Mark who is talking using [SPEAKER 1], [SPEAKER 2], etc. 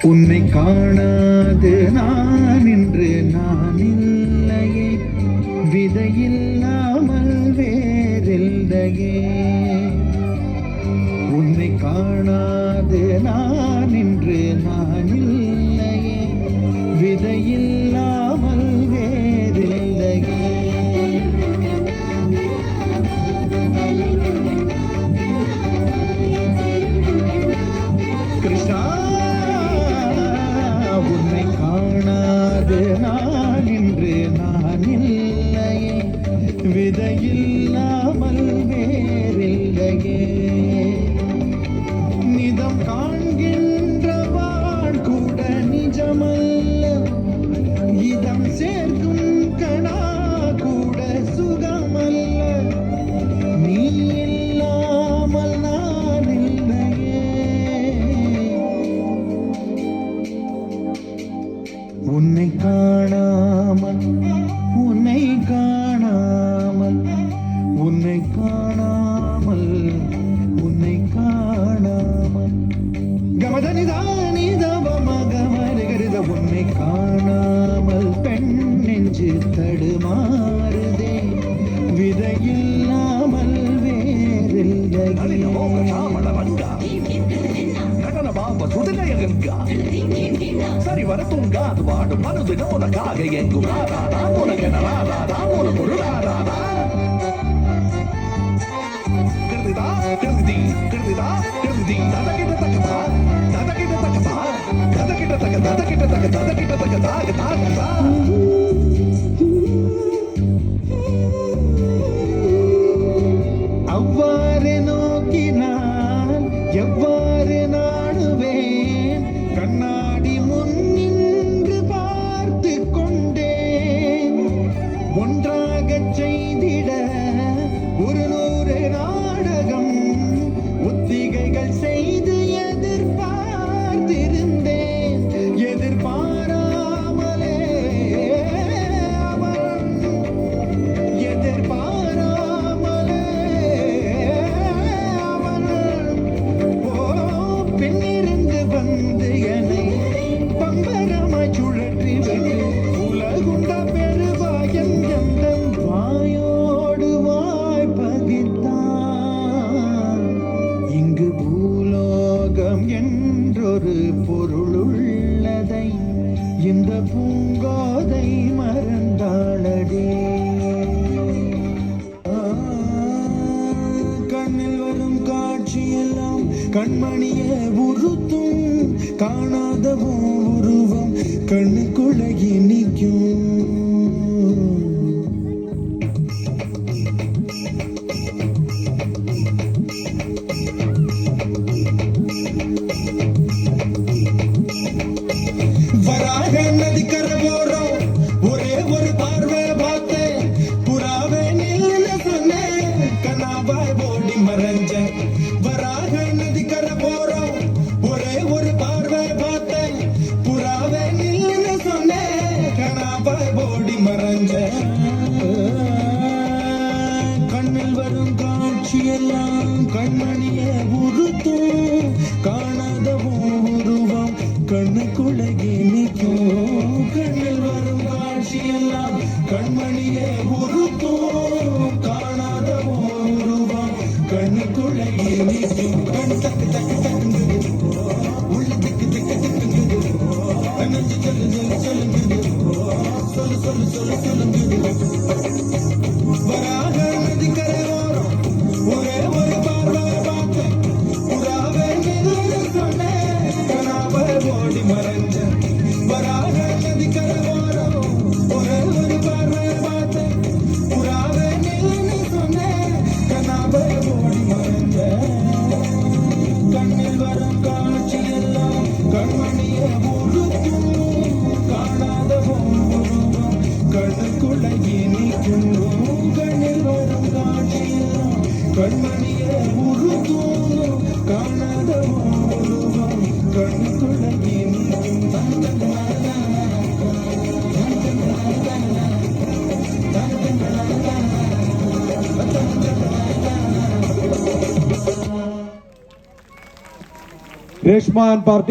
[SPEAKER 1] உன்னை காணாது நான் இன்று நான் இல்லையே, விதையில்லாமல் வேறில்லையே. உன்னை காணாது நான் இன்று நான் இல்லையே, விதையில்லாமல் வேறில்லையே. கிருஷ்ணா, உன்னை காணாது நான் இன்று நான் இல்லையே, விதையில்லாமல் வேறில்லையே. நிதம் காண்கின்றவான் கூட நிஜமல்ல, இதம் சேர்க்கும் கணா கூட சுகமல்ல. நீ இல்லாமல் நான் இல்லையே. உன்னை காணாமல் உன்னை காணாமல் உன்னை காணாமல் உன்னை காணாமல் கமதனிதானிதவமகமருகருத உன்னை காணாமல் பெண் நெஞ்சு தடுமாறுதே, விதையில்லாமல் வேறில்லையே.
[SPEAKER 2] சரி வரத்துங்க அது வாடும் மனது உனக்காக எங்கும் ராதா உனக்கு ராதா ஒரு பொருளாதா கிருதிதா கிருதி கிருதிதா கிருதி ததகிட்ட தக்கதா ததகிட்ட தக்கதா ததகிட்ட தக்க ததகிட்ட தக்க ததகிட்ட தக்க தாக தாகதா.
[SPEAKER 1] அவ்வாறு நோக்கினால் எவ்வாறு நாடுவேன், கண்ணாடி முன் நின்று பார்த்து கொண்டேன். ஒன்றாக செய்திட 100 நாடகம் ஒத்திகைகள் செய்து எதிர்பார்த்திருந்தேன். எதிர்பாராமலே அவன் எதிர்பாராமலே அவன் பெண்ணிருந்து வந்து என்னை பம்பரமாய் சுழற்றி விட்டு உலகுண்ட பெருவாயன் எந்த வாயோடு வாய் பதித்தான். இங்கு பூலோகம் என்றொரு பொருளுள்ளதை இந்த பூங்கோதை மறந்தாளடே. கண்ணில் வரும் காட்சியெல்லாம் கண்மணிய உறுத்தும், காணாத உருவம் கண்ணுக்குள்ளகி நிற்கும். வராக நதிக்கரை போறோம், ஒரே ஒரு பார்வை பார்த்தேன், புறாவே நில்லுன்னு சொன்னேன், கனாபாய் ஓடி மறைஞ்சேன். வராக நதிக்கரை போறோம், ஒரே ஒரு பார்வை பார்த்தேன், புறாவே நில்லுன்னு சொன்னேன், கனாபாய் ஓடி மறைஞ்சேன். கண்ணில் வரும் காட்சியெல்லாம் கண்மணிய உறுத்தும், காணாத உருவம் கண்ணுக்குள்ளகி நிற்கும். கண்ணில் வரும் காட்சியெல்லாம் கண்மணிய உறுத்தும், காணாத உருவம் கண்ணுக்குள்ளகி நிற்கும். கண் தக்கு தக்கு தக்குங்குது, உள்ள திக்கு திக்கு திக்குங்குது, நெஞ்சு சொல்லு சொல்லு சொல்லுங்குது, சொல்லு சொல்லு சொல்லு சொல்லுங்குது. வராக நதிக்கரை ஓரம், ஒரே ஒரு பார்வை பார்த்தேன், புறாவே நில்லுன்னு சொன்னேன், கனாபாய் ஓடி மறைஞ்சேன். வராக நதிக்கரை ஓரம், ஒரே ஒரு பார்வை பார்த்தேன், புறாவே நில்லுன்னு சொன்னேன், கனாபாய் ஓடி மறைஞ்சேன். கண்ணில் வரும் காட்சியெல்லாம் கண்மணிய உறுத்தும், காணாத உருவம் கண்ணுக்குள்ளகி நிற்கும். கண்ணில் வரும் காட்சியெல்லாம் கண்மணிய உறுத்தும், காணாத உருவம் கண்ணுக்குள்ளகி நிற்கும்.
[SPEAKER 3] Reshman Party